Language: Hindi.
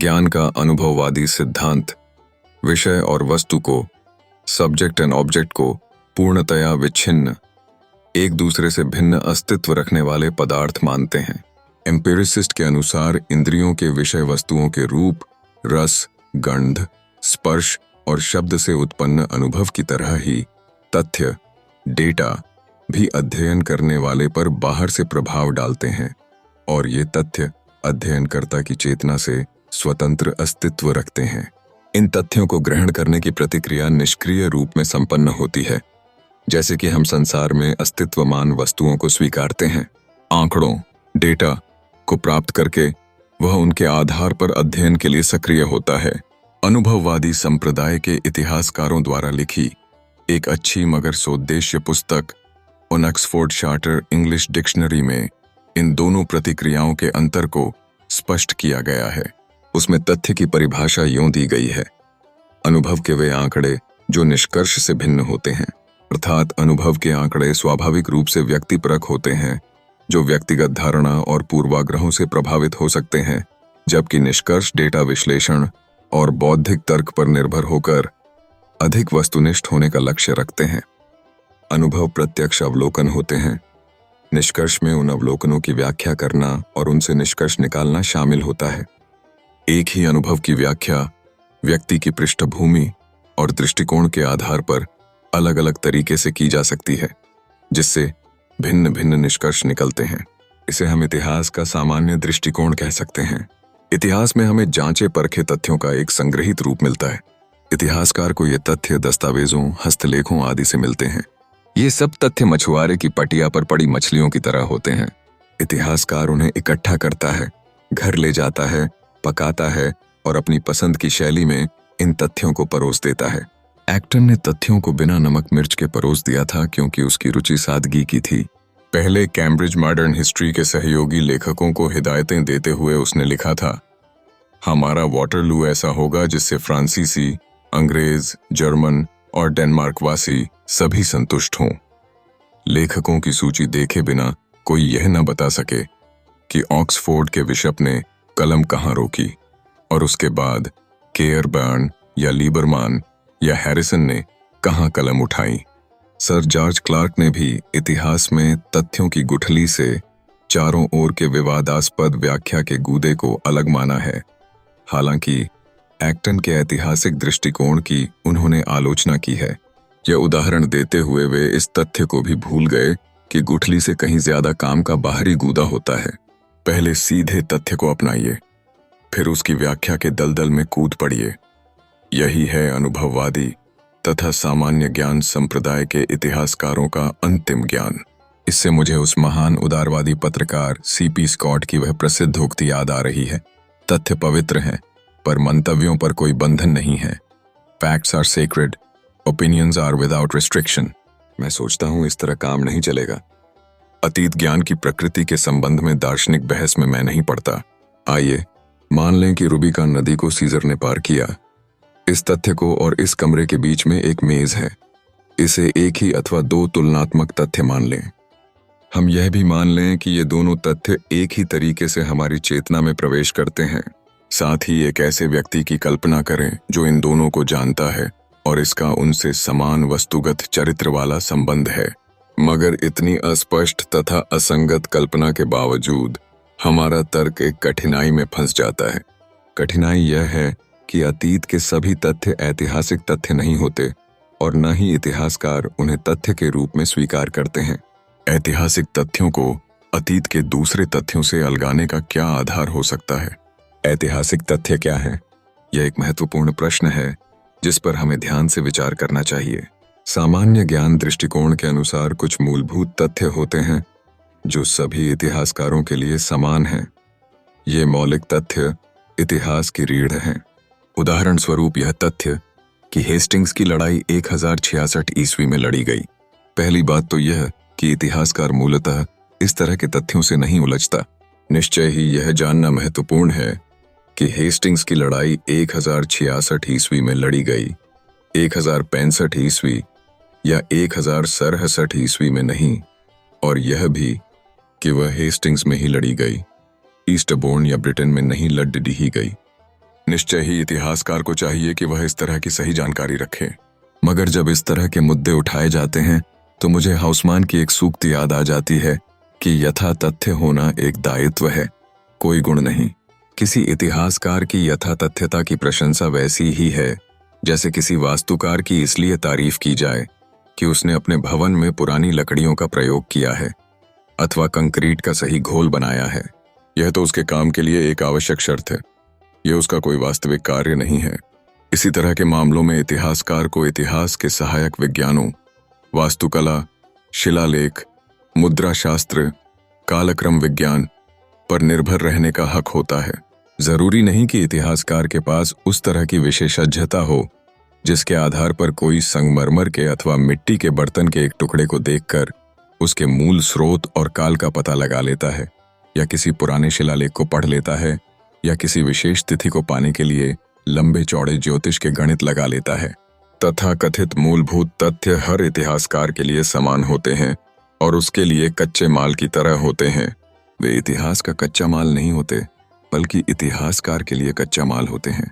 ज्ञान का अनुभववादी सिद्धांत विषय और वस्तु को, सब्जेक्ट एंड ऑब्जेक्ट को पूर्णतया विच्छिन्न, एक दूसरे से भिन्न अस्तित्व रखने वाले पदार्थ मानते हैं। एम्पिरिसिस्ट के अनुसार इंद्रियों के विषय वस्तुओं के रूप, रस, गंध, स्पर्श और शब्द से उत्पन्न अनुभव की तरह ही तथ्य, डेटा भी अध्ययन करने वाले पर बाहर से प्रभाव डालते हैं और ये तथ्य अध्ययनकर्ता की चेतना से स्वतंत्र अस्तित्व रखते हैं। इन तथ्यों को ग्रहण करने की प्रतिक्रिया निष्क्रिय रूप में संपन्न होती है, जैसे कि हम संसार में अस्तित्वमान वस्तुओं को स्वीकारते हैं। आंकड़ों, डेटा को प्राप्त करके वह उनके आधार पर अध्ययन के लिए सक्रिय होता है। अनुभववादी संप्रदाय के इतिहासकारों द्वारा लिखी एक अच्छी मगर सोद्देश्य पुस्तक on Oxford charter English dictionary में इन दोनों प्रतिक्रियाओं के अंतर को स्पष्ट किया गया है। उसमें तथ्य की परिभाषा यूं दी गई है: अनुभव के वे आंकड़े जो निष्कर्ष से भिन्न होते हैं, अर्थात अनुभव के आंकड़े स्वाभाविक रूप से व्यक्तिपरक होते हैं जो व्यक्तिगत धारणा और पूर्वाग्रहों से प्रभावित हो सकते हैं, जबकि निष्कर्ष डेटा विश्लेषण और बौद्धिक तर्क पर निर्भर होकर अधिक वस्तुनिष्ठ होने का लक्ष्य रखते हैं। अनुभव प्रत्यक्ष अवलोकन होते हैं। निष्कर्ष में उन अवलोकनों की व्याख्या करना और उनसे निष्कर्ष निकालना शामिल होता है। एक ही अनुभव की व्याख्या व्यक्ति की पृष्ठभूमि और दृष्टिकोण के आधार पर अलग अलग तरीके से की जा सकती है, जिससे भिन्न भिन्न निष्कर्ष निकलते हैं। इसे हम इतिहास का सामान्य दृष्टिकोण कह सकते हैं। इतिहास में हमें जांचे परखे तथ्यों का एक संग्रहित रूप मिलता है। इतिहासकार को ये तथ्य दस्तावेजों, हस्तलेखों आदि से मिलते हैं। ये सब तथ्य मछुआरे की पटिया पर पड़ी मछलियों की तरह होते हैं। इतिहासकार उन्हें इकट्ठा करता है, घर ले जाता है, पकाता है और अपनी पसंद की शैली में इन तथ्यों को परोस देता है। एक्टन ने तथ्यों को बिना नमक मिर्च के परोस दिया था क्योंकि उसकी रुचि सादगी की थी। पहले कैम्ब्रिज मॉडर्न हिस्ट्री के सहयोगी लेखकों को हिदायतें देते हुए उसने लिखा था, हमारा वाटरलू ऐसा होगा जिससे फ्रांसीसी, अंग्रेज, जर्मन और डेनमार्कवासी सभी संतुष्ट हों। लेखकों की सूची देखे बिना कोई यह न बता सके कि ऑक्सफोर्ड के बिशप ने कलम कहाँ रोकी और उसके बाद केयरबर्न या लीबरमान या हैरिसन ने कहाँ कलम उठाई। सर जॉर्ज क्लार्क ने भी इतिहास में तथ्यों की गुठली से चारों ओर के विवादास्पद व्याख्या के गूदे को अलग माना है। हालांकि एक्टन के ऐतिहासिक दृष्टिकोण की उन्होंने आलोचना की है। यह उदाहरण देते हुए वे इस तथ्य को भी भूल गए कि गुठली से कहीं ज्यादा काम का बाहरी गूदा होता है। पहले सीधे तथ्य को अपनाइए, फिर उसकी व्याख्या के दलदल में कूद पड़िए। यही है अनुभववादी तथा सामान्य ज्ञान संप्रदाय के इतिहासकारों का अंतिम ज्ञान। इससे मुझे उस महान उदारवादी पत्रकार सीपी स्कॉट की वह प्रसिद्ध उक्ति याद आ रही है, तथ्य पवित्र हैं पर मंतव्यों पर कोई बंधन नहीं है। Facts are sacred, opinions are without restriction. मैं सोचता हूं इस तरह काम नहीं चलेगा। अतीत ज्ञान की प्रकृति के संबंध में दार्शनिक बहस में मैं नहीं पड़ता। आइए मान लें कि रूबिकॉन नदी को सीजर ने पार किया। इस तथ्य को और इस कमरे के बीच में एक मेज है। इसे एक ही अथवा दो तुलनात्मक तथ्य मान लें। हम यह भी मान लें कि ये दोनों तथ्य एक ही तरीके से हमारी चेतना में प्रवेश करते हैं। साथ ही एक ऐसे व्यक्ति की कल्पना करें जो इन दोनों को जानता है और इसका उनसे समान वस्तुगत चरित्र वाला संबंध है। मगर इतनी अस्पष्ट तथा असंगत कल्पना के बावजूद हमारा तर्क एक कठिनाई में फंस जाता है। कठिनाई यह है कि अतीत के सभी तथ्य ऐतिहासिक तथ्य नहीं होते और न ही इतिहासकार उन्हें तथ्य के रूप में स्वीकार करते हैं। ऐतिहासिक तथ्यों को अतीत के दूसरे तथ्यों से अलगाने का क्या आधार हो सकता है? ऐतिहासिक तथ्य क्या है? यह एक महत्वपूर्ण प्रश्न है जिस पर हमें ध्यान से विचार करना चाहिए। सामान्य ज्ञान दृष्टिकोण के अनुसार कुछ मूलभूत तथ्य होते हैं जो सभी इतिहासकारों के लिए समान हैं। ये मौलिक तथ्य इतिहास की रीढ़ हैं। उदाहरण स्वरूप यह तथ्य कि हेस्टिंग्स की लड़ाई 1066 ईस्वी में लड़ी गई। पहली बात तो यह कि इतिहासकार मूलतः इस तरह के तथ्यों से नहीं उलझता। निश्चय ही यह जानना महत्वपूर्ण है कि हेस्टिंग्स की लड़ाई 1066 ईस्वी में लड़ी गई, 1065 ईस्वी या 1067 ईस्वी में नहीं, और यह भी कि वह हेस्टिंग्स में ही लड़ी गई, ईस्टबोर्न या ब्रिटेन में नहीं लड़ ही गई। निश्चय ही इतिहासकार को चाहिए कि वह इस तरह की सही जानकारी रखे। मगर जब इस तरह के मुद्दे उठाए जाते हैं तो मुझे हाउसमान की एक सूक्ति याद आ जाती है कि यथा तथ्य होना एक दायित्व है, कोई गुण नहीं। किसी इतिहासकार की यथा तथ्यता की प्रशंसा वैसी ही है जैसे किसी वास्तुकार की इसलिए तारीफ की जाए कि उसने अपने भवन में पुरानी लकड़ियों का प्रयोग किया है अथवा कंक्रीट का सही घोल बनाया है। यह तो उसके काम के लिए एक आवश्यक शर्त है, यह उसका कोई वास्तविक कार्य नहीं है। इसी तरह के मामलों में इतिहासकार को इतिहास के सहायक विज्ञानों, वास्तुकला, शिलालेख, मुद्रा शास्त्र, कालक्रम विज्ञान पर निर्भर रहने का हक होता है। जरूरी नहीं कि इतिहासकार के पास उस तरह की विशेषज्ञता हो जिसके आधार पर कोई संगमरमर के अथवा मिट्टी के बर्तन के एक टुकड़े को देखकर उसके मूल स्रोत और काल का पता लगा लेता है, या किसी पुराने शिलालेख को पढ़ लेता है, या किसी विशेष तिथि को पाने के लिए लंबे चौड़े ज्योतिष के गणित लगा लेता है। तथाकथित मूलभूत तथ्य हर इतिहासकार के लिए समान होते हैं और उसके लिए कच्चे माल की तरह होते हैं। वे इतिहास का कच्चा माल नहीं होते, बल्कि इतिहासकार के लिए कच्चा माल होते हैं।